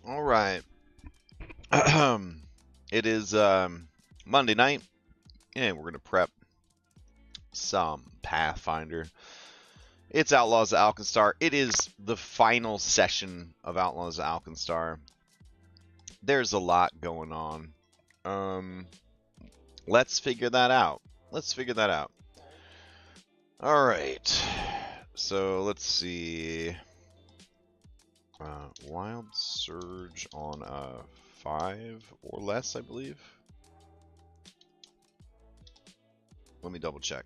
All right. It is Monday night, and we're going to prep some Pathfinder. It's Outlaws of Alkenstar. It is the final session of Outlaws of Alkenstar. There's a lot going on. Let's figure that out. All right. So let's see. Wild Surge on 5 or less, I believe. Let me double check.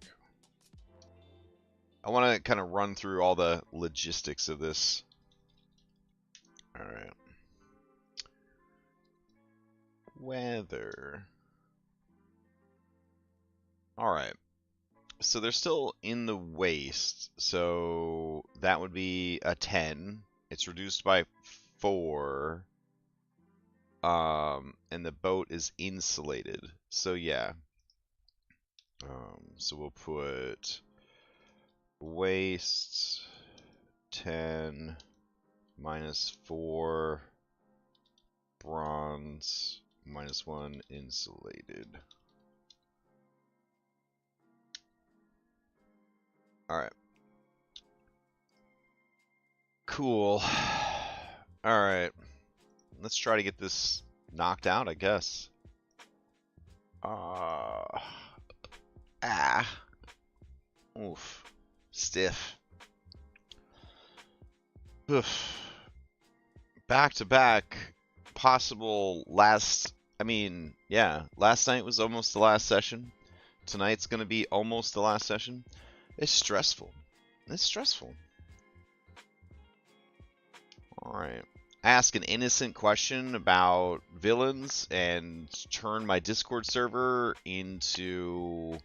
I want to kind of run through all the logistics of this. All right. Weather. All right. So they're still in the waste. So that would be a 10. It's reduced by 4. And the boat is insulated. So yeah. So we'll put waste 10 minus 4 bronze minus 1 insulated. All right. Cool. All right. Let's try to get this knocked out, I guess. Oof. Stiff. Oof. Back to back. Possible last. Yeah. Last night was almost the last session. Tonight's going to be almost the last session. It's stressful. Alright. Ask an innocent question about villains and turn my Discord server into,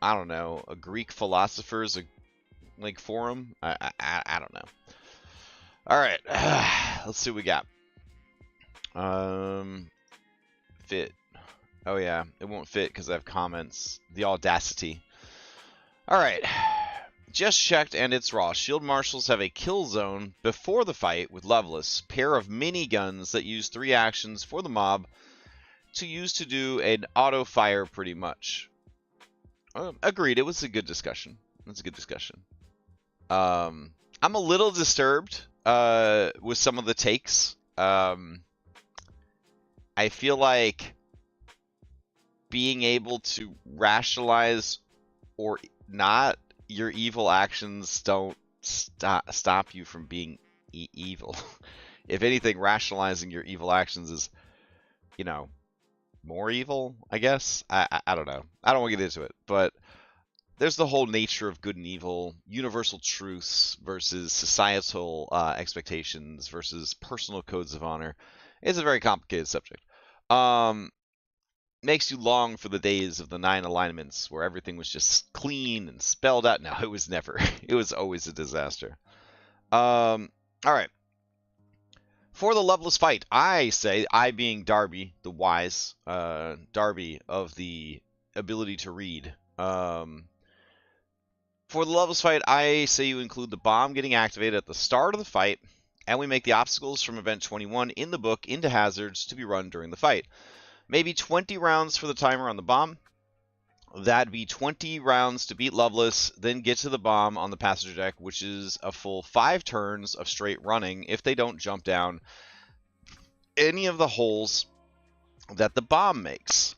I don't know, a Greek philosopher's like forum. I don't know. Alright. Let's see what we got. Fit. Oh yeah, it won't fit because I have comments. The audacity. Alright. Just checked and it's raw. Shield Marshals have a kill zone before the fight with Loveless. Pair of miniguns that use 3 actions for the mob to use to do an auto fire pretty much. Agreed, it was a good discussion. I'm a little disturbed with some of the takes. I feel like being able to rationalize or not your evil actions don't stop you from being evil. If anything, rationalizing your evil actions is, more evil, I guess. I don't know. I don't want to get into it, but there's the whole nature of good and evil, universal truths versus societal expectations versus personal codes of honor. It's a very complicated subject. Makes you long for the days of the 9 alignments where everything was just clean and spelled out. No, it was never. It was always a disaster. All right. For the Loveless fight, I say, I being Darby, the wise, Darby of the ability to read. For the Loveless fight, I say you include the bomb getting activated at the start of the fight, and we make the obstacles from event 21 in the book into hazards to be run during the fight. Maybe 20 rounds for the timer on the bomb. That'd be 20 rounds to beat Loveless, then get to the bomb on the passenger deck, which is a full 5 turns of straight running if they don't jump down any of the holes that the bomb makes.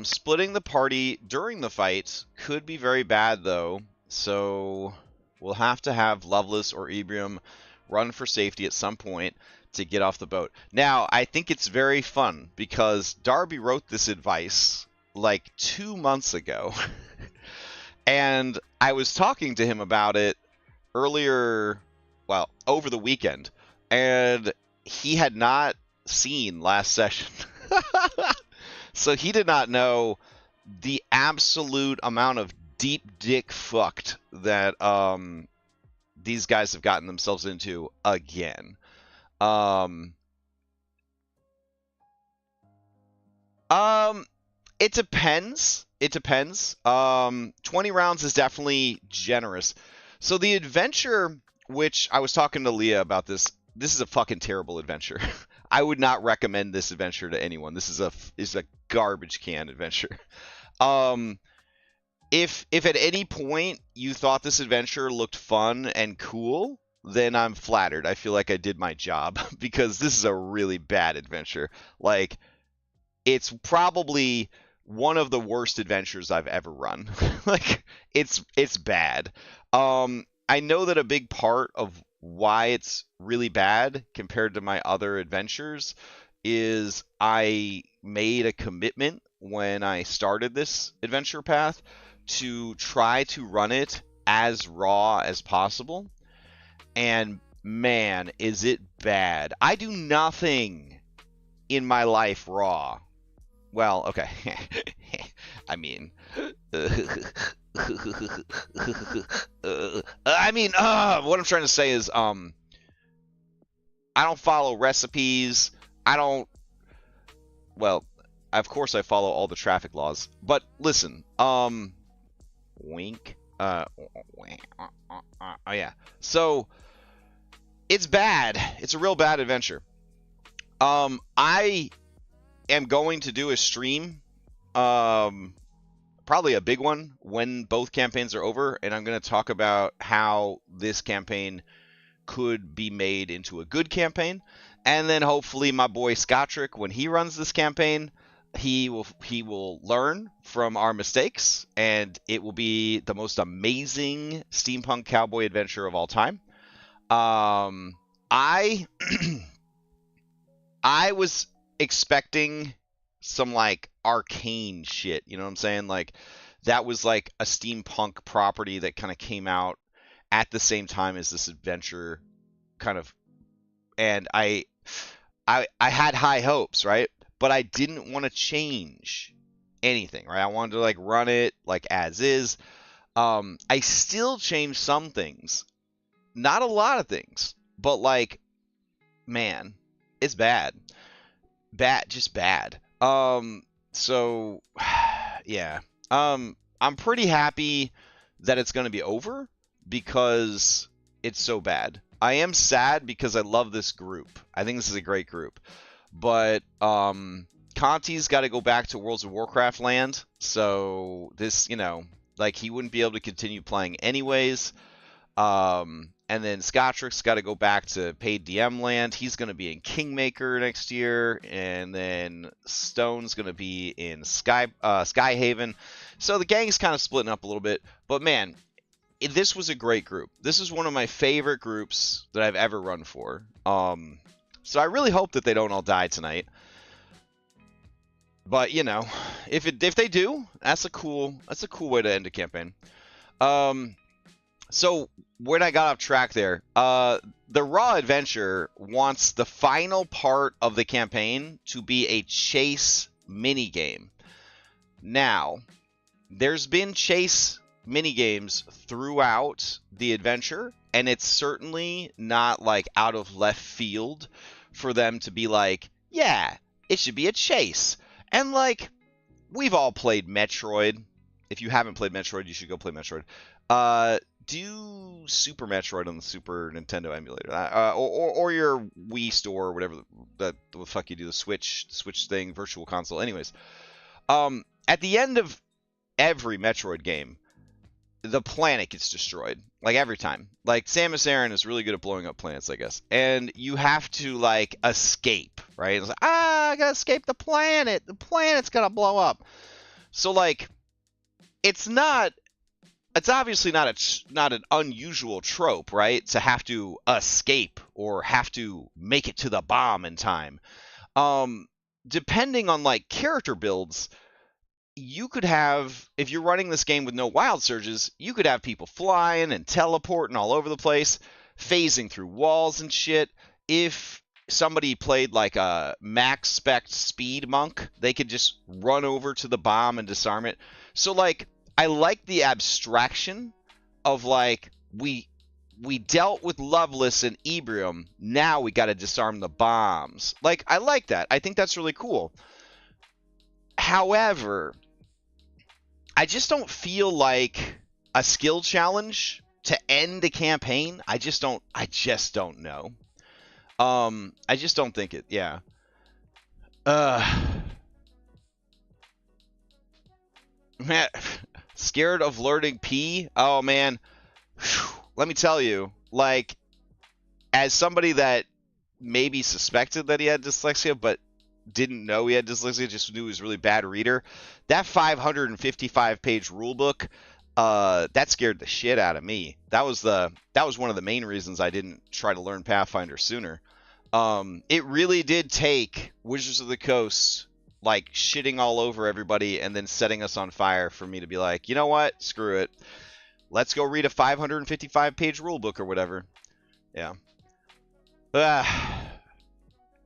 Splitting the party during the fight could be very bad, though, so we'll have to have Loveless or Ebrium run for safety at some point to get off the boat. Now, I think it's very fun because Darby wrote this advice like 2 months ago. And I was talking to him about it earlier, well, over the weekend, and he had not seen last session. So he did not know the absolute amount of deep dick fucked that these guys have gotten themselves into again. It depends. 20 rounds is definitely generous. So the adventure, which I was talking to Leah about this is a fucking terrible adventure. I would not recommend this adventure to anyone. This is a garbage can adventure. Um, if at any point you thought this adventure looked fun and cool, then I'm flattered. I feel like I did my job because this is a really bad adventure. Like, it's probably one of the worst adventures I've ever run. Like, it's bad. I know that a big part of why it's really bad compared to my other adventures is I made a commitment when I started this adventure path to try to run it as raw as possible. And man, is it bad. I do nothing in my life raw. Well, okay. I mean, what I'm trying to say is, I don't follow recipes. I don't. Well, of course I follow all the traffic laws. But listen, wink. Oh yeah. So it's bad. It's a real bad adventure. I am going to do a stream, probably a big one when both campaigns are over, and I'm going to talk about how this campaign could be made into a good campaign, and then hopefully my boy Scottrick, when he runs this campaign, he will learn from our mistakes, and it will be the most amazing steampunk cowboy adventure of all time. I I was expecting some like arcane shit, you know what I'm saying? Like, that was like a steampunk property that kind of came out at the same time as this adventure kind of, and I had high hopes, right? But I didn't want to change anything, right? I wanted to like run it like as is. I still changed some things, not a lot of things, but like, man, it's bad. Just bad. So yeah. I'm pretty happy that it's going to be over because it's so bad. I am sad because I love this group. I think this is a great group. But Conti's got to go back to Worlds of Warcraft land, so this, like, he wouldn't be able to continue playing anyways. And then Scottrick's got to go back to paid DM land. He's going to be in Kingmaker next year, and then Stone's going to be in Skyhaven. So the gang's kind of splitting up a little bit. But man, this was a great group. This is one of my favorite groups that I've ever run for. So I really hope that they don't all die tonight. But if they do, that's a cool way to end a campaign. So when I got off track there, the Raw Adventure wants the final part of the campaign to be a chase minigame. Now, there's been chase minigames throughout the adventure, and it's certainly not like out of left field for them to be like, yeah, it should be a chase. And like, we've all played Metroid. If you haven't played Metroid, you should go play Metroid. Do Super Metroid on the Super Nintendo emulator, or your Wii store, or whatever the fuck you do, the Switch thing, Virtual Console. Anyways, at the end of every Metroid game, the planet gets destroyed, like every time. Like, Samus Aran is really good at blowing up planets, I guess, and you have to like escape, right? It's like, I gotta escape the planet. The planet's gonna blow up. So like, it's obviously not an unusual trope, right? To have to escape or have to make it to the bomb in time. Depending on like character builds, you could have, if you're running this game with no wild surges, you could have people flying and teleporting all over the place, phasing through walls and shit. If somebody played like a max spec speed monk, they could just run over to the bomb and disarm it. So like, I like the abstraction of like, we dealt with Loveless and Ebrium, now we got to disarm the bombs. Like, I like that. I think that's really cool. However, I just don't feel like a skill challenge to end a campaign. I just don't know. I just don't think it. Yeah. Uh, man, scared of learning P? Oh man. Whew. Let me tell you, like, as somebody that maybe suspected that he had dyslexia, but didn't know he had dyslexia, just knew he was a really bad reader, that 555-page rule book, that scared the shit out of me. That was one of the main reasons I didn't try to learn Pathfinder sooner. It really did take Wizards of the Coast like shitting all over everybody and then setting us on fire for me to be like, you know what? Screw it. Let's go read a 555-page rule book or whatever. Yeah.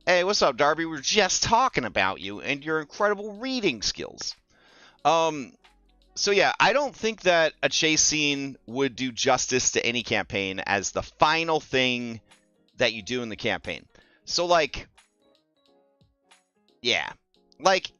Hey, what's up, Darby? We were just talking about you and your incredible reading skills. So yeah, I don't think that a chase scene would do justice to any campaign as the final thing that you do in the campaign. So like, yeah, like,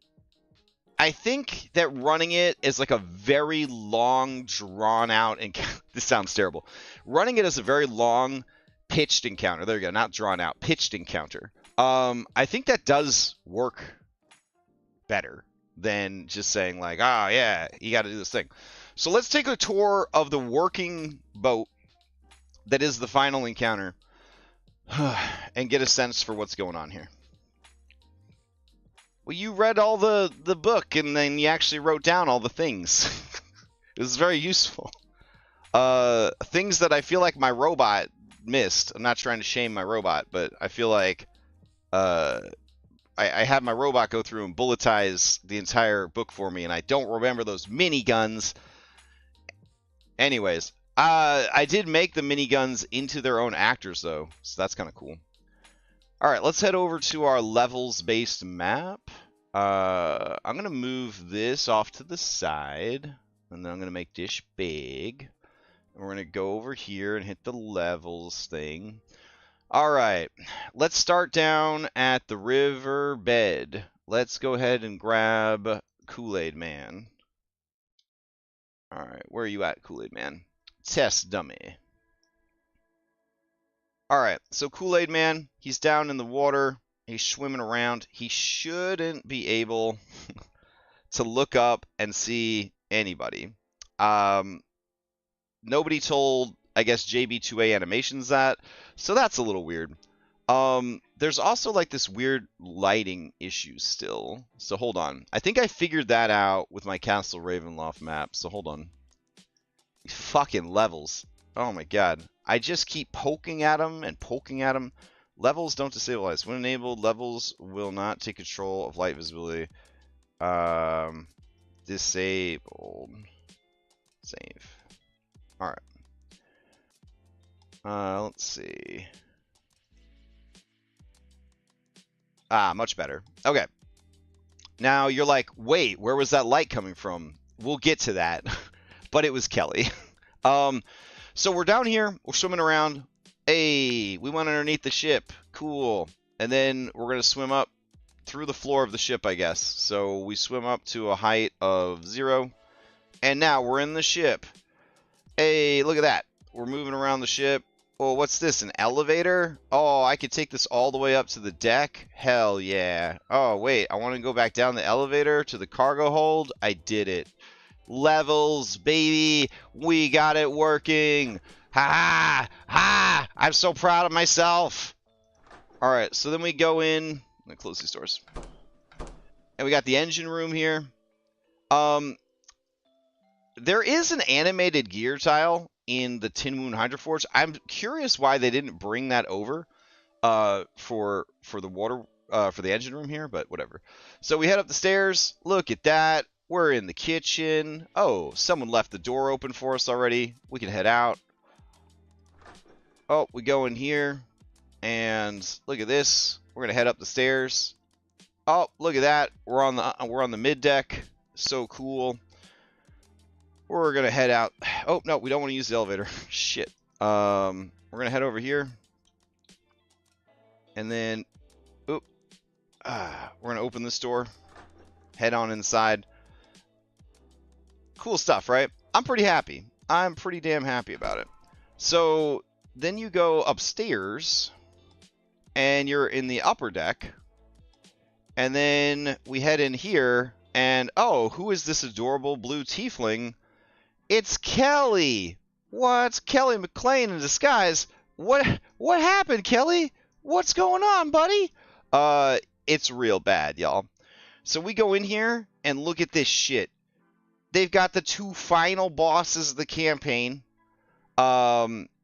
I think that running it is like a very long, drawn out, and this sounds terrible. Running it as a very long, pitched encounter. There you go, not drawn out, pitched encounter. I think that does work better than just saying like, oh yeah, you got to do this thing. So let's take a tour of the working boat that is the final encounter and get a sense for what's going on here. Well, you read all the book and then you actually wrote down all the things. It was very useful. Things that I feel like my robot missed. I'm not trying to shame my robot, but I feel like I had my robot go through and bulletize the entire book for me, and I don't remember those miniguns. Anyways, I did make the miniguns into their own actors, though, so that's kind of cool. All right, let's head over to our levels-based map. I'm going to move this off to the side, and then I'm going to make this big. And we're going to go over here and hit the levels thing. All right, let's start down at the river bed. Let's go ahead and grab Kool-Aid Man. All right, where are you at, Kool-Aid Man? Test dummy. All right, so Kool-Aid Man, he's down in the water. He's swimming around. He shouldn't be able to look up and see anybody. Nobody told, I guess, JB2A Animations that, so that's a little weird. There's also like this weird lighting issue still. So hold on. I think I figured that out with my Castle Ravenloft map. So hold on. These fucking levels. Oh my god. I just keep poking at them and poking at them. Levels don't disable lights. When enabled, levels will not take control of light visibility. Disabled. Save. Alright. Let's see. Much better. Okay. Now you're like, wait, where was that light coming from? We'll get to that. But it was Kelly. So we're down here. We're swimming around. Hey, we went underneath the ship. Cool. And then we're going to swim up through the floor of the ship, I guess. So we swim up to a height of 0. And now we're in the ship. Hey, look at that. We're moving around the ship. Oh, what's this? An elevator? Oh, I could take this all the way up to the deck? Hell yeah. Oh, wait. I want to go back down the elevator to the cargo hold. I did it. Levels, baby. We got it working. Ha ha ha. I'm so proud of myself. All right, so then we go in. I'm going to close these doors. And we got the engine room here. There is an animated gear tile in the Tin Moon Hydro Forge. I'm curious why they didn't bring that over for the water for the engine room here, but whatever. So we head up the stairs. Look at that. We're in the kitchen. Oh, someone left the door open for us already. We can head out. Oh, we go in here, and look at this. We're gonna head up the stairs. Oh, look at that. We're on the mid deck. So cool. We're gonna head out. Oh no, we don't want to use the elevator. Shit. We're gonna head over here, and then, oop. We're gonna open this door. Head on inside. Cool stuff, right? I'm pretty happy. I'm pretty damn happy about it. So then you go upstairs, and you're in the upper deck. And then we head in here, and oh, who is this adorable blue tiefling? It's Kelly! What? Kelly McLean in disguise? What happened, Kelly? What's going on, buddy? It's real bad, y'all. So we go in here and look at this shit. They've got the 2 final bosses of the campaign.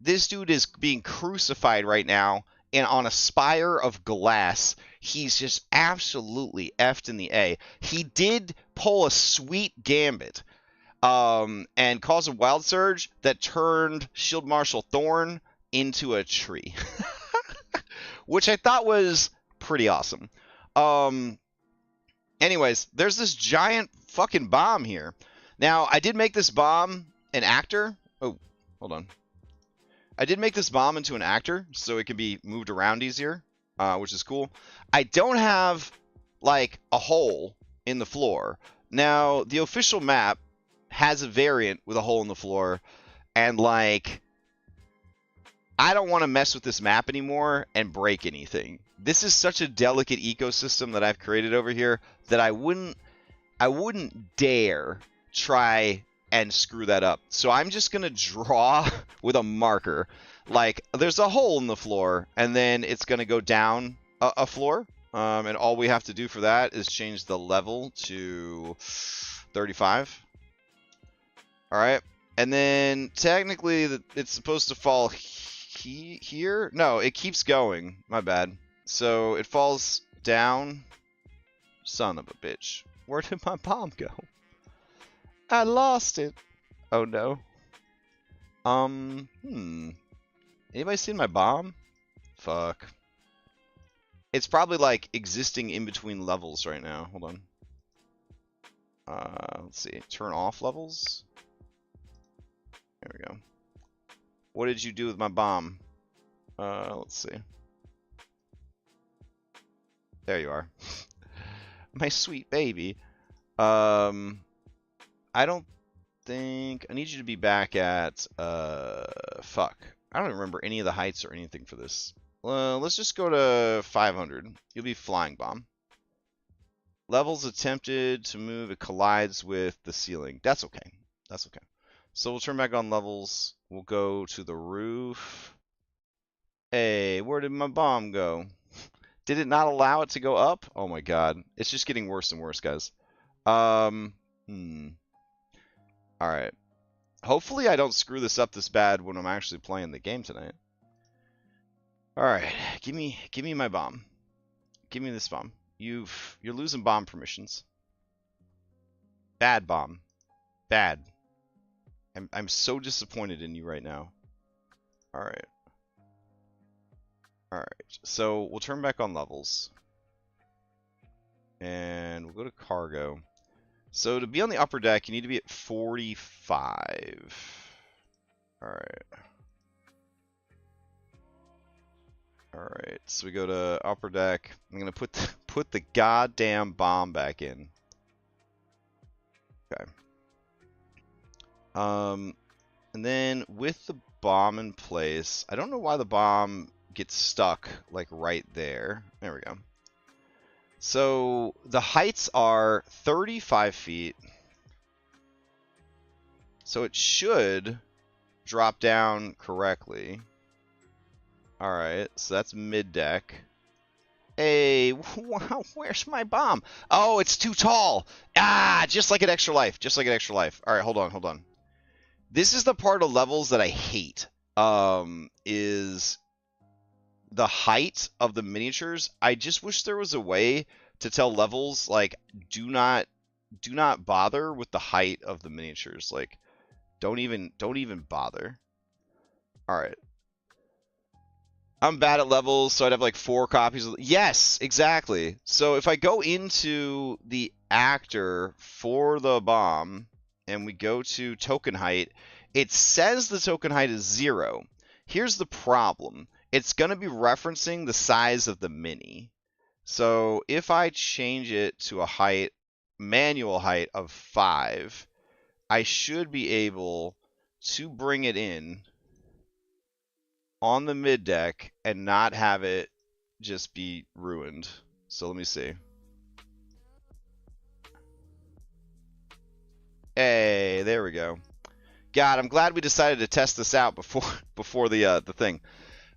This dude is being crucified right now, and on a spire of glass. He's just absolutely effed in the A. He did pull a sweet gambit, and cause a wild surge that turned Shield Marshal Thorn into a tree, which I thought was pretty awesome. Anyways, there's this giant fucking bomb here. Now, I did make this bomb an actor. Oh, hold on. I did make this bomb into an actor, so it can be moved around easier, which is cool. I don't have, like, a hole in the floor. Now, the official map has a variant with a hole in the floor, and, like, I don't want to mess with this map anymore and break anything. This is such a delicate ecosystem that I've created over here that I wouldn't dare try and screw that up. So I'm just going to draw with a marker. Like, there's a hole in the floor, and then it's going to go down a floor. And all we have to do for that is change the level to 35. All right. And then technically it's supposed to fall here. No, it keeps going. My bad. So it falls down. Son of a bitch. Where did my bomb go? I lost it. Oh no. Anybody seen my bomb? Fuck. It's probably like existing in between levels right now. Hold on. Let's see. Turn off levels. There we go. What did you do with my bomb? Let's see. There you are. My sweet baby. I don't think... I need you to be back at... fuck. I don't remember any of the heights or anything for this. Let's just go to 500. You'll be flying bomb. Levels attempted to move. It collides with the ceiling. That's okay. That's okay. So we'll turn back on levels. We'll go to the roof. Hey, where did my bomb go? Did it not allow it to go up? Oh my god. It's just getting worse and worse, guys. Alright. Hopefully I don't screw this up this bad when I'm actually playing the game tonight. Alright. Give me my bomb. Give me this bomb. You're losing bomb permissions. Bad bomb. Bad. I'm so disappointed in you right now. Alright. Alright. So we'll turn back on levels. And we'll go to cargo. So to be on the upper deck, you need to be at 45. Alright. Alright, so we go to upper deck. I'm gonna put the goddamn bomb back in. Okay. And then with the bomb in place, I don't know why the bomb gets stuck like right there. There we go. So the heights are 35 feet. So it should drop down correctly. Alright, so that's mid-deck. Hey, wow, where's my bomb? Oh, it's too tall. Ah, just like an extra life. Just like an extra life. Alright, hold on. This is the part of levels that I hate. Is the height of the miniatures. I just wish there was a way to tell levels, like, do not bother with the height of the miniatures. Like, don't even bother. Alright. I'm bad at levels, so I'd have like 4 copies of... Yes, exactly. So if I go into the actor for the bomb, and we go to token height, it says the token height is 0. Here's the problem. It's going to be referencing the size of the mini. So if I change it to a height, manual height of 5, I should be able to bring it in on the mid deck and not have it just be ruined. So let me see. Hey, there we go. God, I'm glad we decided to test this out before the thing.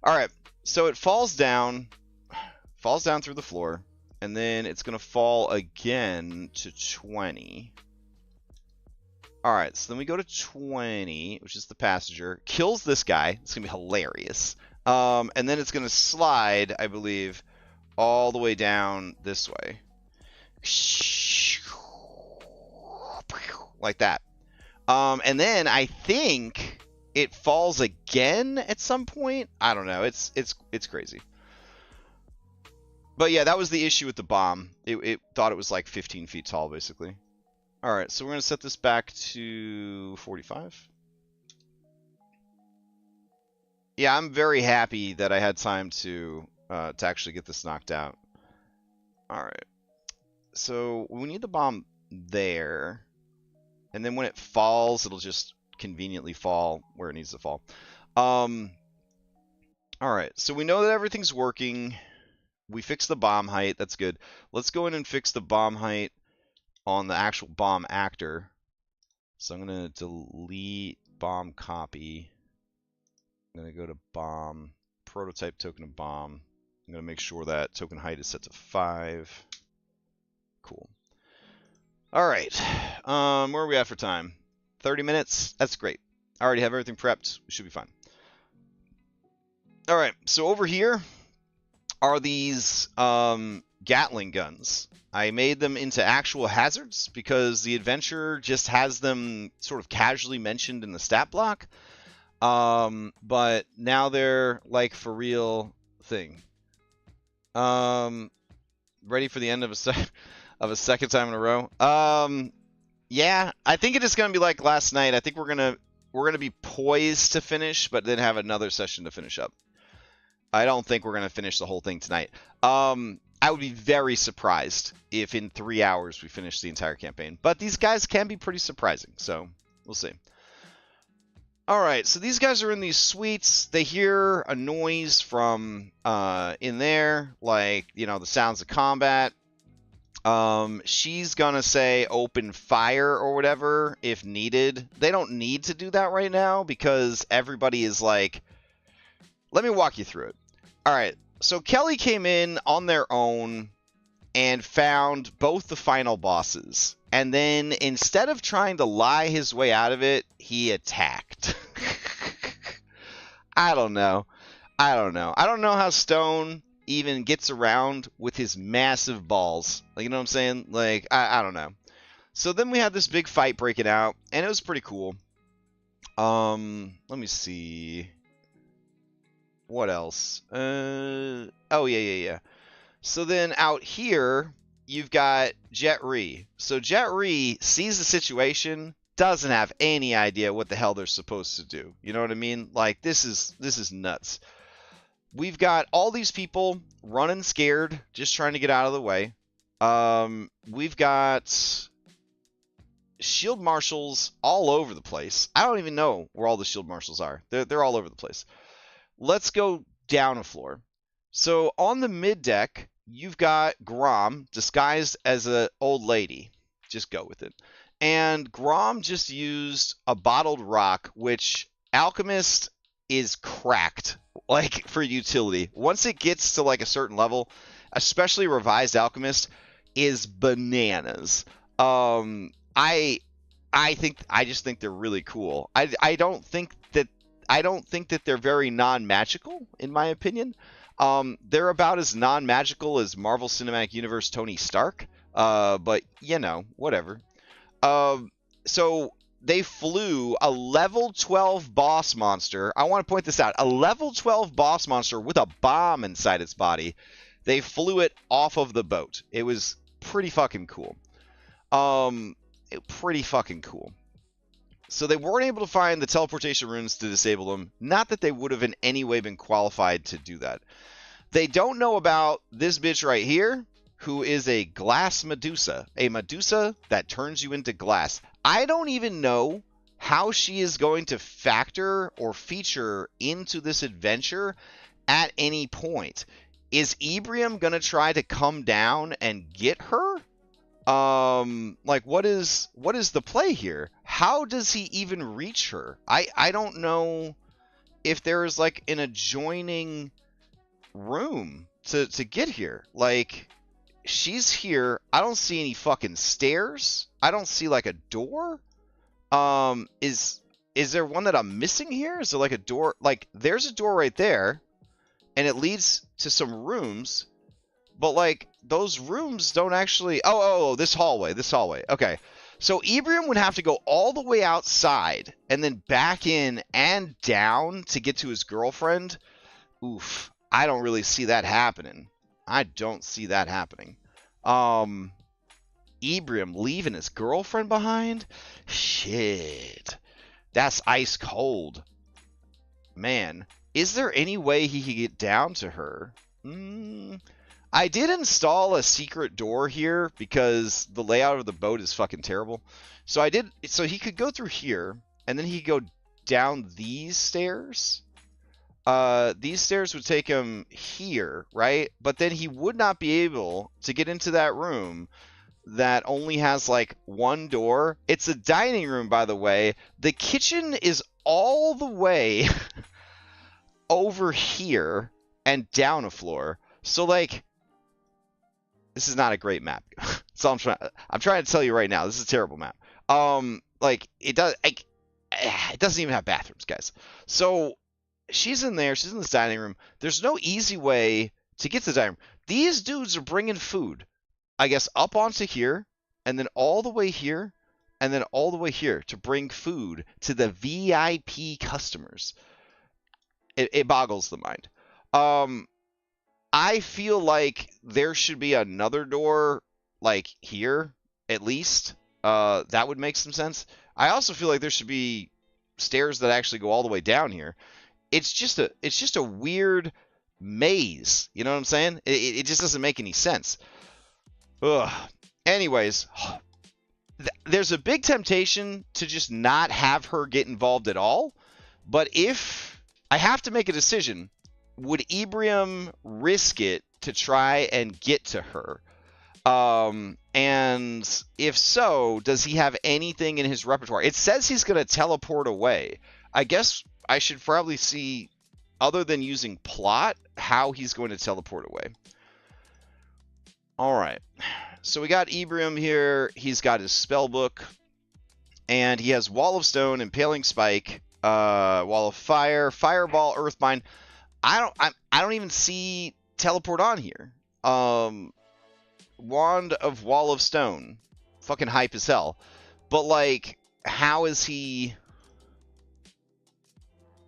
All right, so it falls down through the floor, and then it's gonna fall again to 20. All right, so then we go to 20, which is the passenger, kills this guy. It's gonna be hilarious. And then it's gonna slide, I believe, all the way down this way, like that. And then I think it falls again at some point. I don't know. It's crazy. But yeah, that was the issue with the bomb. It thought it was like 15 feet tall, basically. All right, so we're gonna set this back to 45. Yeah, I'm very happy that I had time to actually get this knocked out. All right, so we need the bomb there, and then when it falls, it'll just conveniently fall where it needs to fall. All right, so we know that everything's working. We fixed the bomb height. That's good. Let's go in and fix the bomb height on the actual bomb actor. So I'm going to delete bomb copy. I'm going to go to bomb, prototype token of bomb. I'm going to make sure that token height is set to 5. Cool. All right. Where are we at for time? 30 minutes? That's great. I already have everything prepped. We should be fine. All right. So over here are these Gatling guns. I made them into actual hazards because the adventure just has them sort of casually mentioned in the stat block. But now they're like for real thing. Ready for the end of a second time in a row. Yeah, I think it is gonna be like last night. I think we're gonna be poised to finish, but then have another session to finish up. I don't think we're gonna finish the whole thing tonight. I would be very surprised if in 3 hours we finish the entire campaign. But these guys can be pretty surprising, so we'll see. Alright, so these guys are in these suites. They hear a noise from in there, like, you know, the sounds of combat. She's gonna say open fire or whatever if needed. They don't need to do that right now because everybody is like... Let me walk you through it. Alright. So Kelly came in on their own and found both the final bosses. And then instead of trying to lie his way out of it, he attacked. I don't know. I don't know how Stone even gets around with his massive balls. Like, you know what I'm saying? Like, I don't know. So then we had this big fight breaking out, and it was pretty cool. Let me see. What else? Oh, yeah. So then out here, you've got Jet Ree. So Jet Ree sees the situation, doesn't have any idea what the hell they're supposed to do. You know what I mean? Like, this is nuts. We've got all these people running scared, just trying to get out of the way. We've got shield marshals all over the place. I don't even know where all the shield marshals are. They're all over the place. Let's go down a floor. So on the mid deck, you've got Grom disguised as an old lady. Just go with it. And Grom just used a bottled rock, which Alchemist is cracked, like, for utility. Once it gets to like a certain level, especially Revised Alchemist, is bananas. I just think they're really cool. I don't think that they're very non-magical, in my opinion. They're about as non-magical as Marvel Cinematic Universe Tony Stark. But, you know, whatever. So they flew a level 12 boss monster. I want to point this out. A level 12 boss monster with a bomb inside its body. They flew it off of the boat. It was pretty fucking cool. Pretty fucking cool. So they weren't able to find the teleportation runes to disable them. Not that they would have in any way been qualified to do that. They don't know about this bitch right here, who is a glass Medusa. A Medusa that turns you into glass. I don't even know how she is going to factor or feature into this adventure at any point. Is Ebrium gonna try to come down and get her? Like what is the play here? How does he even reach her? I don't know if there is like an adjoining room to get here. Like she's here. I don't see any fucking stairs. I don't see like a door. Is there one that I'm missing here? Is there like a door? Like there's a door right there, and it leads to some rooms, but like those rooms don't actually. Oh, this hallway. Okay, so Ebrium would have to go all the way outside and then back in and down to get to his girlfriend. Oof, I don't really see that happening. I don't see that happening. Ebrium leaving his girlfriend behind? Shit. That's ice cold. Man, is there any way he could get down to her? I did install a secret door here because the layout of the boat is fucking terrible. So he could go through here, and then he could go down these stairs. These stairs would take him here, right? But then he would not be able to get into that room that only has like one door. It's a dining room, by the way. The kitchen is all the way over here and down a floor. So like, this is not a great map. So I'm trying to tell you right now, this is a terrible map. Like it doesn't even have bathrooms, guys. So she's in there. She's in this dining room. There's no easy way to get to the dining room. These dudes are bringing food, I guess, up onto here, and then all the way here, and then all the way here to bring food to the VIP customers. It boggles the mind. I feel like there should be another door, like here, at least. That would make some sense. I also feel like there should be stairs that actually go all the way down here. It's just a weird maze. You know what I'm saying? It just doesn't make any sense. Ugh. Anyways, there's a big temptation to just not have her get involved at all. But if I have to make a decision, would Ebrium risk it to try and get to her? And if so, does he have anything in his repertoire? It says he's going to teleport away. I guess I should probably see, other than using plot, how he's going to teleport away. All right. So we got Ebrium here. He's got his spell book, and he has Wall of Stone, Impaling Spike, Wall of Fire, Fireball, Earthbind. I don't even see teleport on here. Wand of Wall of Stone, fucking hype as hell. But like, how is he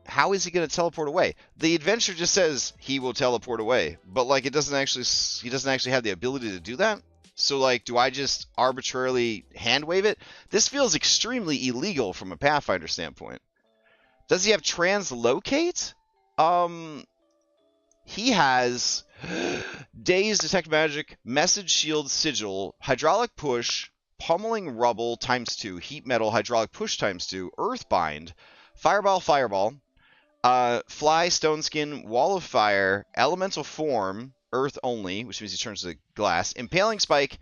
going to teleport away? The adventure just says he will teleport away, but like he doesn't actually have the ability to do that. So like, do I just arbitrarily hand wave it? This feels extremely illegal from a Pathfinder standpoint. Does he have translocate? He has Daze, Detect Magic, Message Shield, Sigil, Hydraulic Push, Pummeling Rubble ×2, Heat Metal, Hydraulic Push ×2, Earthbind, Fireball, Fly, Stone Skin, Wall of Fire, Elemental Form, Earth only, which means he turns to glass, Impaling Spike,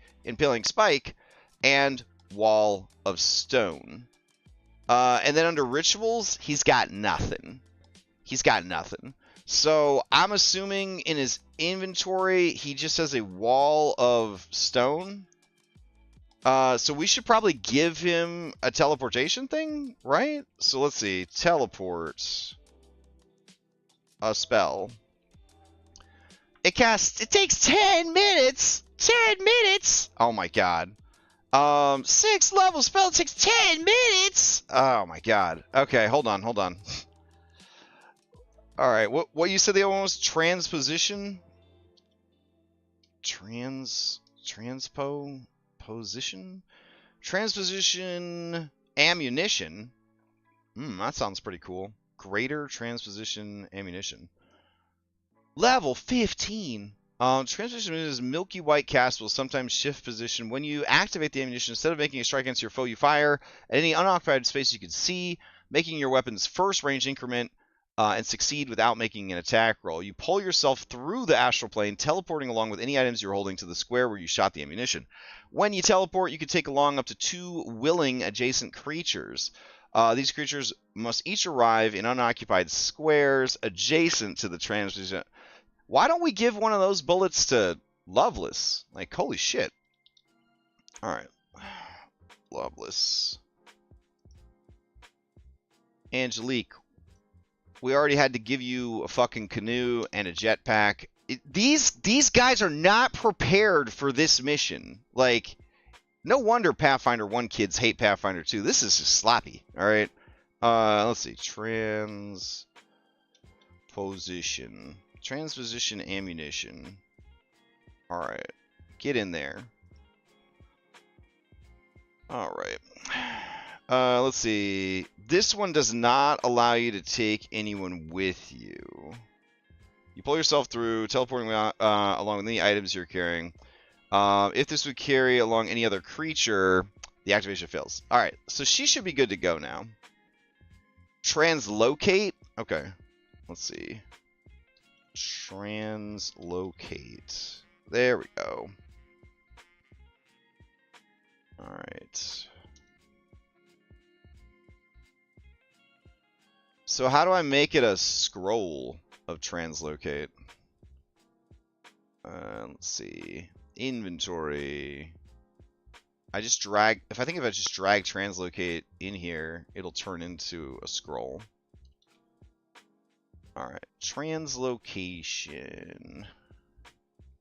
and Wall of Stone. And then under Rituals, he's got nothing. So I'm assuming in his inventory, he just has a Wall of Stone. So we should probably give him a teleportation thing, right? So let's see. Teleport. A spell. It takes 10 minutes! 10 minutes! Oh my god. 6th level spell takes 10 minutes! Oh my god. Okay, hold on. Alright, what you said the other one was? Transposition? Transposition? Transposition ammunition? That sounds pretty cool. Greater transposition ammunition. Level 15. Transposition is milky white cast will sometimes shift position. When you activate the ammunition, instead of making a strike against your foe, you fire at any unoccupied space you can see, making your weapon's first range increment and succeed without making an attack roll. You pull yourself through the astral plane, teleporting along with any items you're holding to the square where you shot the ammunition. When you teleport, you can take along up to 2 willing adjacent creatures. These creatures must each arrive in unoccupied squares adjacent to the transmission. Why don't we give one of those bullets to Loveless? Like, holy shit. Alright. Loveless. Angelique. We already had to give you a fucking canoe and a jetpack. These guys are not prepared for this mission. Like, no wonder Pathfinder 1 kids hate Pathfinder 2. This is just sloppy. Alright. Let's see. Transposition. Transposition ammunition. Alright. Get in there. Alright. Let's see. This one does not allow you to take anyone with you. You pull yourself through, teleporting along with any items you're carrying. If this would carry along any other creature, the activation fails. Alright, so she should be good to go now. Translocate? Okay. Let's see. Translocate. There we go. Alright. So how do I make it a scroll of translocate? Let's see. Inventory. If I just drag translocate in here, it'll turn into a scroll. Alright. Translocation.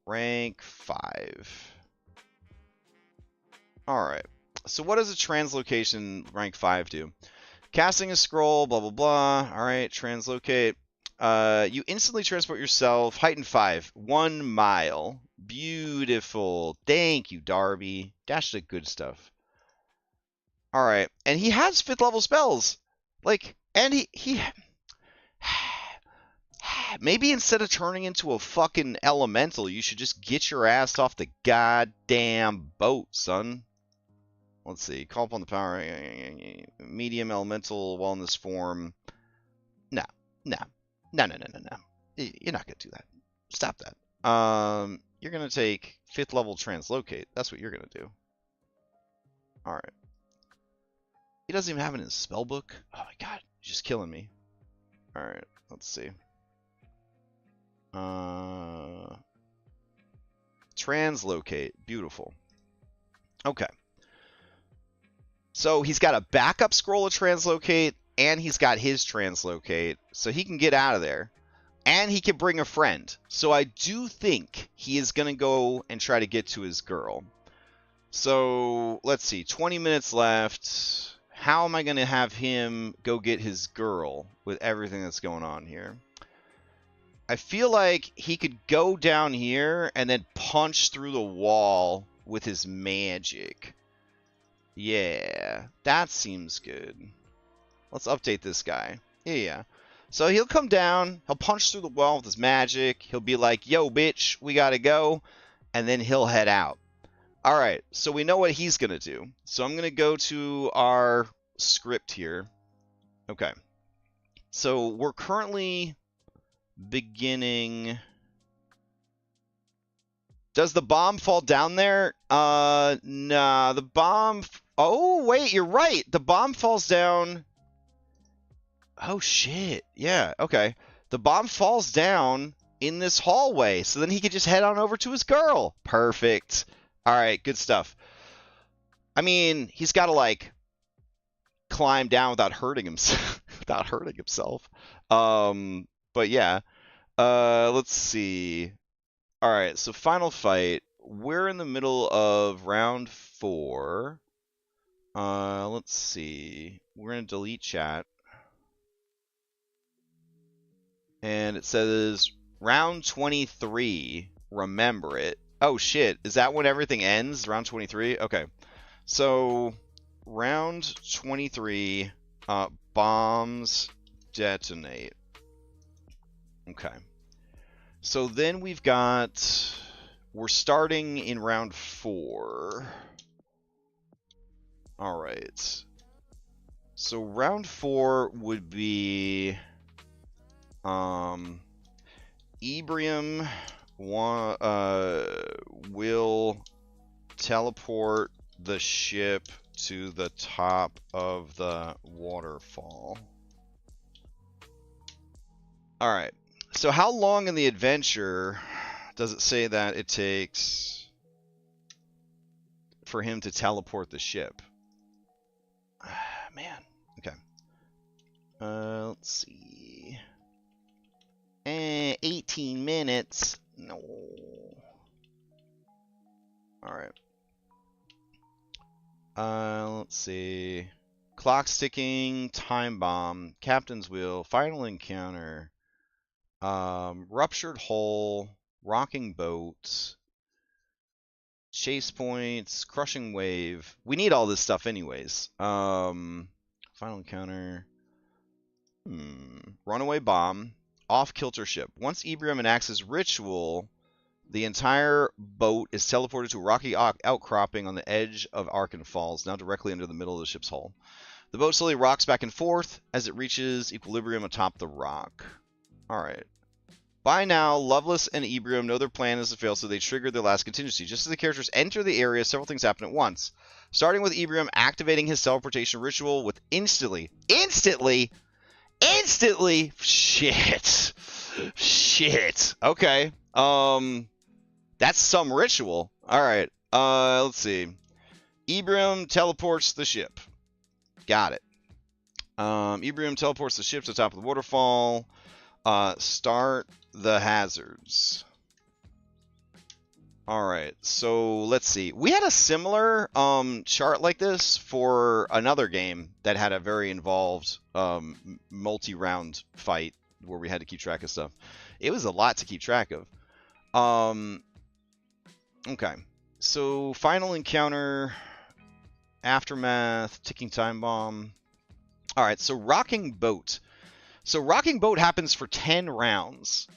Rank 5. Alright. So what does a translocation rank 5 do? Casting a scroll, blah, blah, blah. Alright, translocate. You instantly transport yourself. Heighten 5. 1 mile. Beautiful. Thank you, Darby. Dash the good stuff. Alright. And he has 5th level spells. Like, and he maybe instead of turning into a fucking elemental, you should just get your ass off the goddamn boat, son. Let's see. Call upon the power. Medium elemental while in this form. No. You're not going to do that. Stop that. You're going to take 5th level translocate. That's what you're going to do. Alright. He doesn't even have it in his spell book. Oh my god. He's just killing me. Alright. Let's see. Translocate. Beautiful. Okay. So he's got a backup scroll of translocate, and he's got his translocate, so he can get out of there. And he can bring a friend. So I do think he is going to go and try to get to his girl. So let's see, 20 minutes left. How am I going to have him go get his girl with everything that's going on here? I feel like he could go down here and then punch through the wall with his magic. Yeah, that seems good. Let's update this guy. Yeah. So he'll come down, he'll punch through the wall with his magic, he'll be like, yo, bitch, we gotta go, and then he'll head out. Alright, so we know what he's gonna do. So I'm gonna go to our script here. Okay. So we're currently beginning... Does the bomb fall down there? Nah, the bomb... Oh, wait, you're right. The bomb falls down... Oh, shit. Yeah, okay. The bomb falls down in this hallway, so then he could just head on over to his girl. Perfect. All right, good stuff. I mean, he's got to, like, climb down without hurting himself. But, yeah. Let's see. All right, so final fight. We're in the middle of round 4. Let's see. We're going to delete chat. And it says round 23. Remember it. Oh, shit. Is that when everything ends? Round 23? Okay. So, round 23, bombs detonate. Okay. So then we're starting in round 4. Alright. So round 4 would be Ebrium will teleport the ship to the top of the waterfall. All right. So how long in the adventure does it say that it takes for him to teleport the ship? Man. Okay. Let's see. 18 minutes. No. All right. Let's see. Clock's ticking, time bomb, captain's wheel, final encounter, ruptured hull, rocking boat, chase points, crushing wave. We need all this stuff anyways. Final encounter, runaway bomb, off-kilter ship. Once Ebrium enacts his ritual, the entire boat is teleported to a rocky outcropping on the edge of Arkan Falls, now directly under the middle of the ship's hull. The boat slowly rocks back and forth as it reaches equilibrium atop the rock. Alright. By now, Loveless and Ebrium know their plan is to fail, so they trigger their last contingency. Just as the characters enter the area, several things happen at once. Starting with Ebrium activating his teleportation ritual with instantly, shit, okay, that's some ritual. Alright, let's see. Ebrium teleports the ship. Got it. Ebrium teleports the ship to the top of the waterfall. Start the hazards. Alright, so let's see. We had a similar chart like this for another game that had a very involved multi-round fight where we had to keep track of stuff. It was a lot to keep track of. Okay, so final encounter, aftermath, ticking time bomb. Alright, so rocking boat. So rocking boat happens for 10 rounds.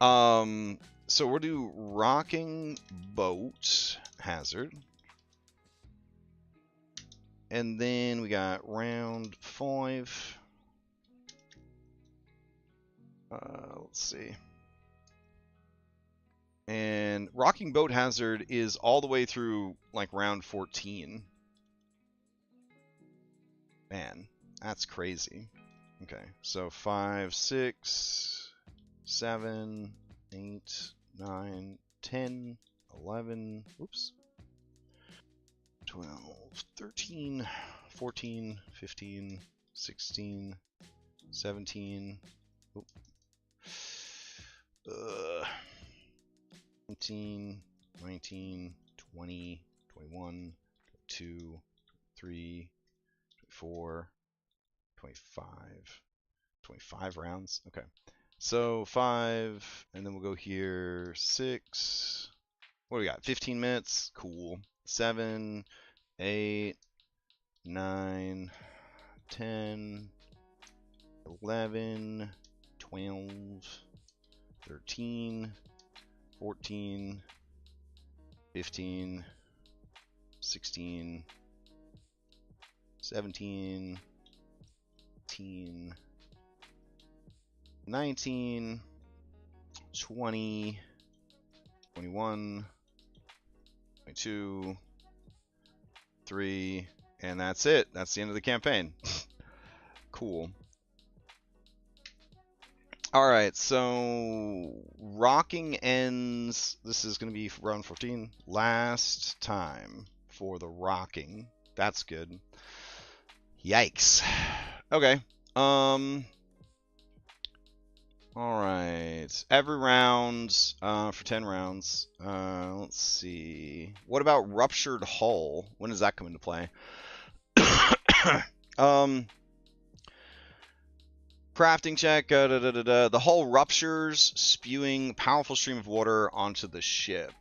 So we'll do rocking boat hazard. And then we got round 5. Let's see. And rocking boat hazard is all the way through like round 14. Man, that's crazy. Okay, so 5, 6, 7, 8, 9, 10, 11, oops, 12, 13, 14, 15, 16, 17, 19, 19, 20, 21, 22, 23, 24, 25 rounds. Okay, so 5, and then we'll go here 6. What do we got? 15 minutes. Cool. 7, 8, 9, 10, 11, 12, 13, 14, 15, 16, 17, 18, 19, 20, 21, 22, 3, and that's it. That's the end of the campaign. Cool. Alright, so rocking ends. This is going to be round 14. Last time for the rocking. That's good. Yikes. Okay. Alright. Every round for 10 rounds. Let's see. What about ruptured hull? When does that come into play? Crafting check. The hull ruptures, spewing powerful stream of water onto the ship.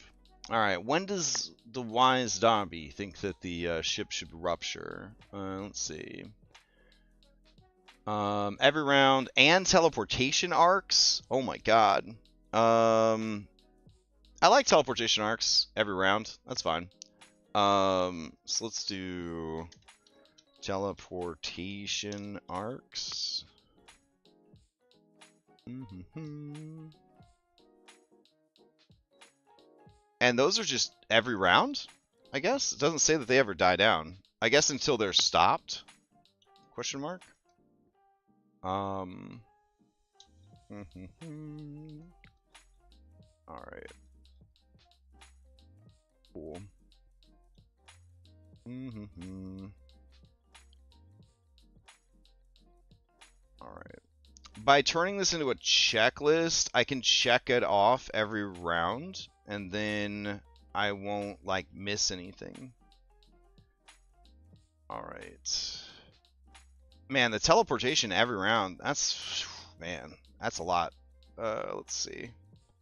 Alright, when does the wise Darby think that the ship should rupture? Let's see. Every round and teleportation arcs. Oh my god. I like teleportation arcs every round. That's fine. So let's do teleportation arcs. And those are just every round, I guess? It doesn't say that they ever die down. I guess until they're stopped? Question mark? Alright. Cool. Alright. By turning this into a checklist, I can check it off every round, and then I won't, like, miss anything. Alright. Man, the teleportation every round, that's... Man, that's a lot. Let's see.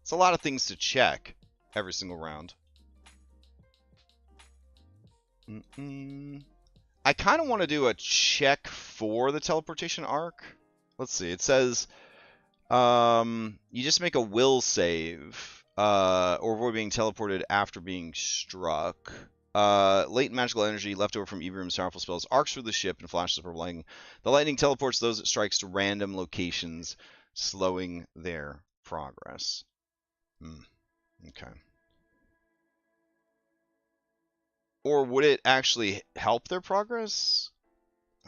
It's a lot of things to check every single round. I kind of want to do a check for the teleportation arc. Let's see. It says you just make a will save or avoid being teleported after being struck. Latent magical energy left over from Evirim's powerful spells arcs through the ship and flashes of purple lightning. The lightning teleports those it strikes to random locations, slowing their progress. Okay. Or would it actually help their progress?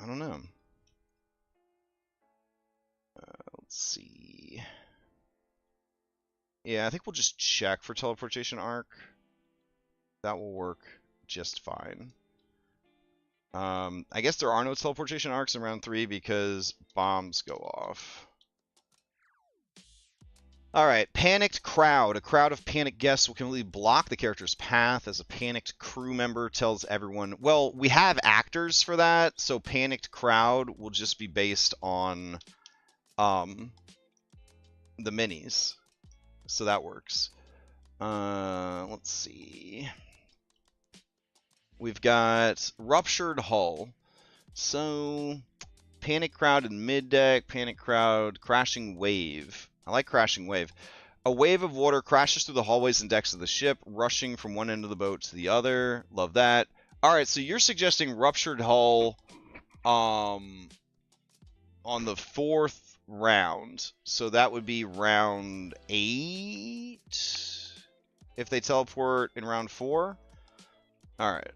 I don't know. Let's see. Yeah, I think we'll just check for teleportation arc. That will work just fine. I guess there are no teleportation arcs in round 3 because bombs go off. Alright, panicked crowd. A crowd of panicked guests will completely block the character's path as a panicked crew member tells everyone. Well, we have actors for that, so panicked crowd will just be based on the minis. So that works. Let's see. We've got ruptured hull. So panic crowd in mid deck, panic crowd, crashing wave. I like crashing wave. A wave of water crashes through the hallways and decks of the ship, rushing from one end of the boat to the other. Love that. All right, so you're suggesting ruptured hull on the 4th round. So that would be round 8 if they teleport in round 4. All right.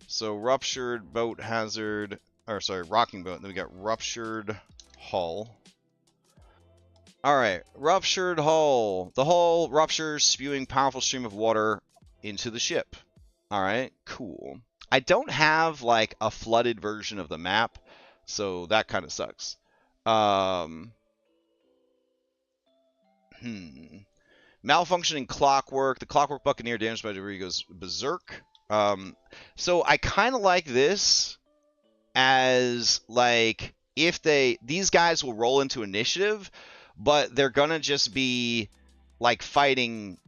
So ruptured boat hazard, or sorry, rocking boat. Then we got ruptured hull. All right, ruptured hull. The hull ruptures, spewing powerful stream of water into the ship. All right, cool. I don't have like a flooded version of the map, so that kind of sucks. Malfunctioning clockwork. The clockwork buccaneer damaged by debris goes berserk. So I kind of like this as like if these guys will roll into initiative, but they're gonna just be like fighting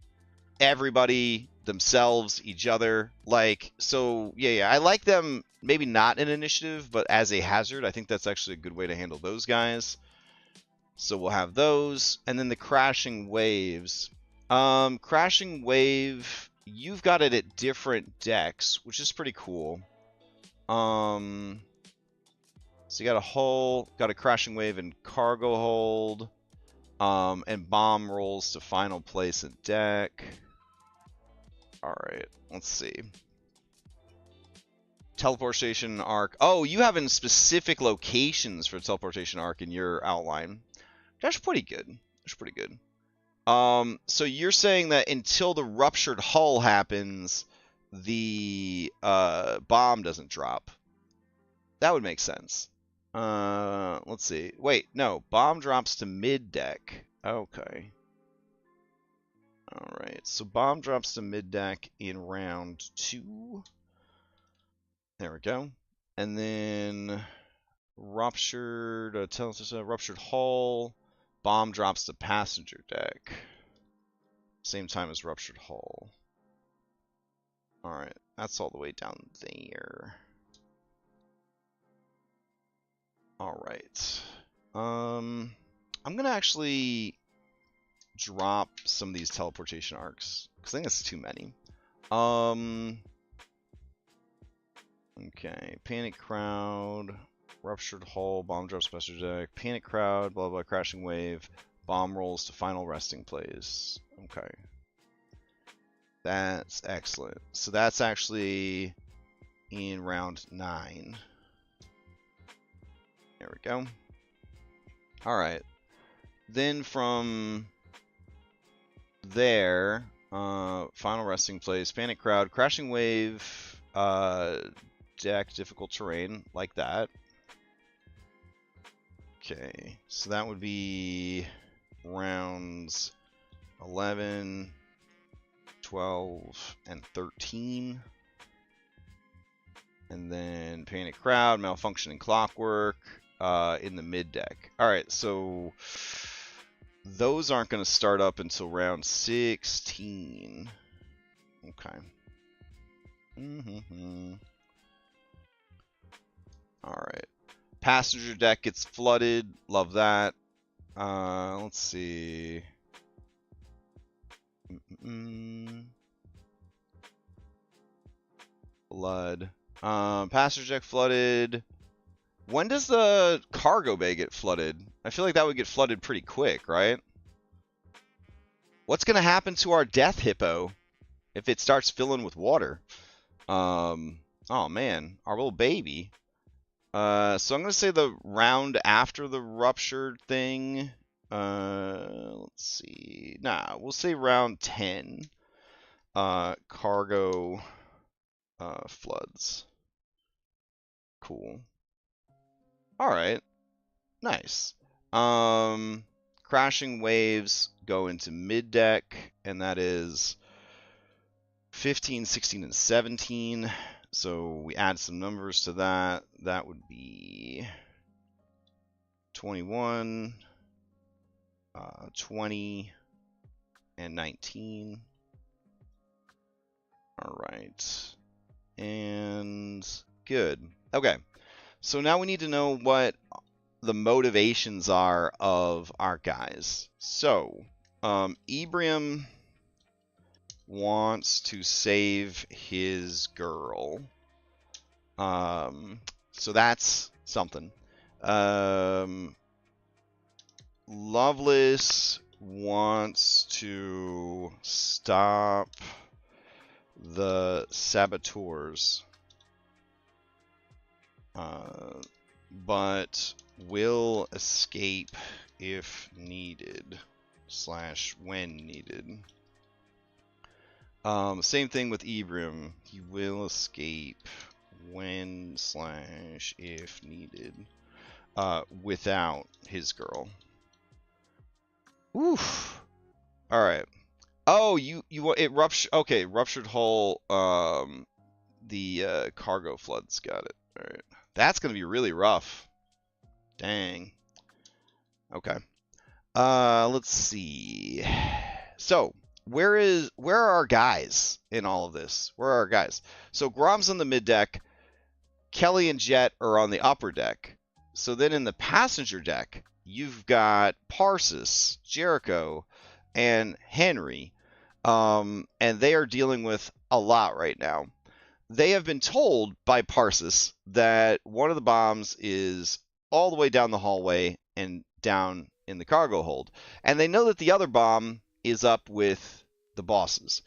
everybody, themselves, each other. Like, so yeah, I like them maybe not in initiative, but as a hazard. I think that's actually a good way to handle those guys. So we'll have those, and then the crashing waves. Crashing wave, you've got it at different decks, which is pretty cool. So you got a hull, got a crashing wave and cargo hold, and bomb rolls to final place in deck. All right, let's see. Teleportation arc. Oh, you have in specific locations for teleportation arc in your outline. That's pretty good. That's pretty good. So you're saying that until the ruptured hull happens, the bomb doesn't drop. That would make sense. Let's see. Wait, no. Bomb drops to mid-deck. Okay. Alright, so bomb drops to mid-deck in round 2. There we go. And then ruptured, ruptured hull. Bomb drops to passenger deck. Same time as ruptured hull. Alright, that's all the way down there. Alright. I'm gonna actually drop some of these teleportation arcs, because I think it's too many. Okay, panic crowd, ruptured hull, bomb drops passenger deck, panic crowd, blah blah, crashing wave, bomb rolls to final resting place. Okay. That's excellent. So that's actually in round 9. There we go. All right. Then from there, final resting place, panic crowd, crashing wave, deck, difficult terrain, like that. Okay, so that would be rounds 11, 12, and 13. And then panic crowd, malfunctioning clockwork, in the mid deck. All right, so those aren't going to start up until round 16. Okay. All right. Passenger deck gets flooded. Love that. Let's see. Blood. Passenger deck flooded. When does the cargo bay get flooded? I feel like that would get flooded pretty quick, right? What's going to happen to our death hippo if it starts filling with water? Oh man, our little baby. So I'm going to say the round after the ruptured thing. Let's see. Nah, we'll say round 10. Cargo floods. Cool. All right. Nice. Crashing waves go into mid deck, and that is 15, 16, and 17. So we add some numbers to that. That would be 21, 20, and 19. All right. And good. Okay. So now we need to know what the motivations are of our guys. So, Ebrium wants to save his girl. So that's something. Loveless wants to stop the saboteurs. But will escape if needed / when needed. Same thing with Ebrium. He will escape when / if needed. Without his girl. Oof. All right. Oh, it ruptured. Okay, ruptured hull. The cargo floods. Got it. All right. That's gonna be really rough. Dang. Okay. Let's see. So, where are our guys in all of this? Where are our guys? So Grom's on the mid deck. Kelly and Jet are on the upper deck. So then in the passenger deck, you've got Parsis, Jericho, and Henry. And they are dealing with a lot right now. They have been told by Parsis that one of the bombs is all the way down the hallway and down in the cargo hold. And they know that the other bomb is up with the bosses.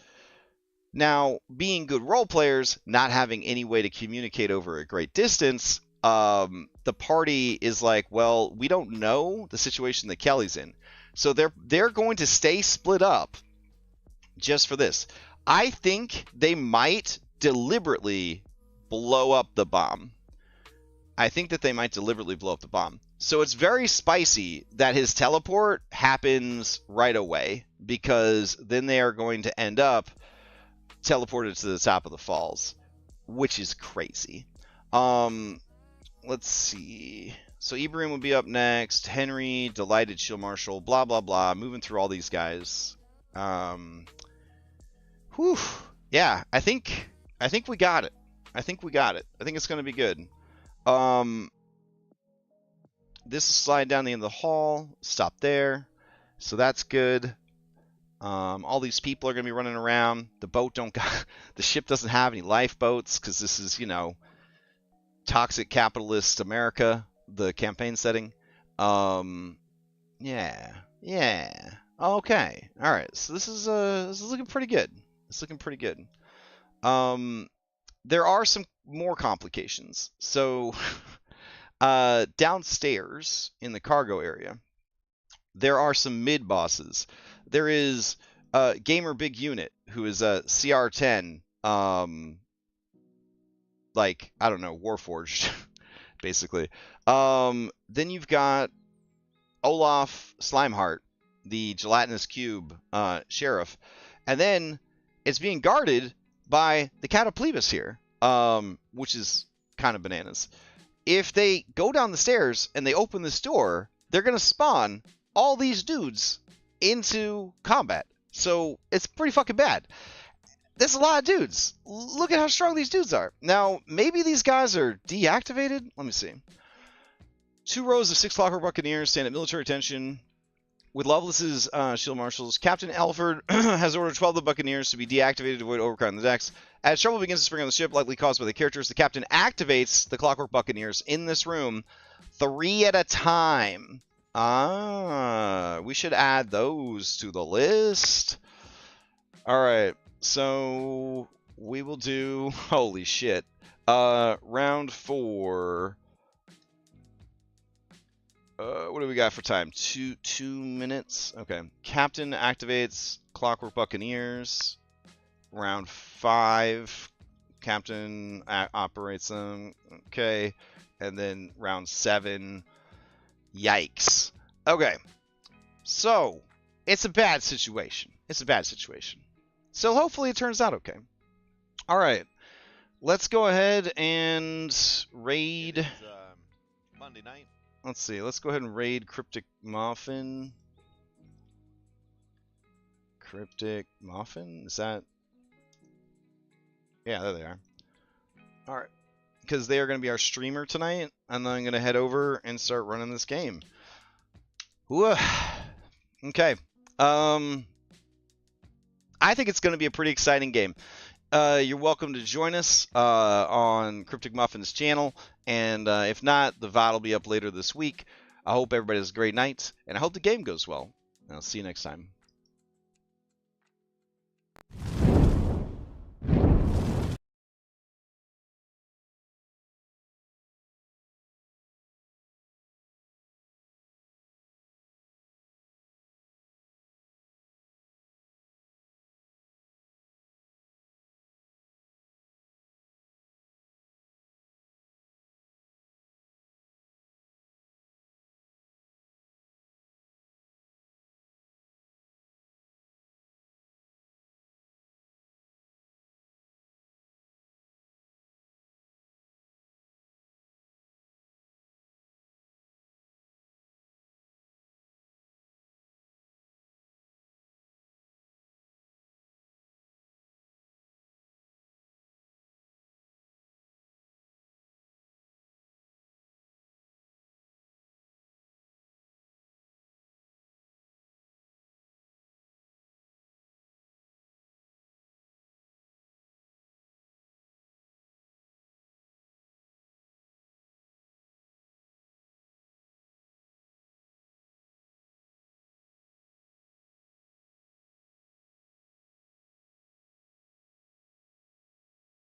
Now, being good role players, not having any way to communicate over a great distance, the party is like, well, we don't know the situation that Kelly's in. So they're going to stay split up just for this. I think they might deliberately blow up the bomb. I think that they might deliberately blow up the bomb. So it's very spicy that his teleport happens right away, because then they are going to end up teleported to the top of the falls, which is crazy. Let's see. So Ibrahim will be up next. Henry, Delighted Shield Marshal, blah, blah, blah. Moving through all these guys. Whew. Yeah, I think we got it. I think it's going to be good. This will slide down the end of the hall. Stop there. So that's good. All these people are going to be running around. The ship doesn't have any lifeboats because this is, toxic capitalist America, the campaign setting. Yeah, Yeah. Okay. All right. So this is looking pretty good. It's looking pretty good. There are some more complications. So downstairs in the cargo area, there are some mid bosses. There is Gamer Big Unit, who is a CR10, like, I don't know, Warforged, basically. Then you've got Olaf Slimeheart, the gelatinous cube sheriff, and then it's being guarded by the Cataplebis here, which is kind of bananas. If they go down the stairs and they open this door, they're gonna spawn all these dudes into combat. So it's pretty fucking bad. There's a lot of dudes. Look at how strong these dudes are. Now, maybe these guys are deactivated. Let me see. 2 rows of 6 Clockwork Buccaneers stand at military attention with Lovelace's shield marshals. Captain Alfred has ordered 12 of the Buccaneers to be deactivated to avoid overcrowding the decks. As trouble begins to spring on the ship, likely caused by the characters, the captain activates the Clockwork Buccaneers in this room 3 at a time. We should add those to the list. All right, so we will do, holy shit, round 4. What do we got for time? 2 minutes. Okay. Captain activates Clockwork Buccaneers. Round 5. Captain operates them. Okay. And then round 7. Yikes. Okay. So, it's a bad situation. It's a bad situation. So hopefully it turns out okay. All right. Let's go ahead and raid. It is, Monday night. Let's see. Let's go ahead and raid Cryptic Muffin. Cryptic Muffin? Is that... Yeah, there they are. Alright. Because they are going to be our streamer tonight. And then I'm going to head over and start running this game. Ooh. Okay. I think it's going to be a pretty exciting game. You're welcome to join us on Cryptic Muffin's channel, and if not, the VOD will be up later this week. I hope everybody has a great night, and I hope the game goes well. I'll see you next time.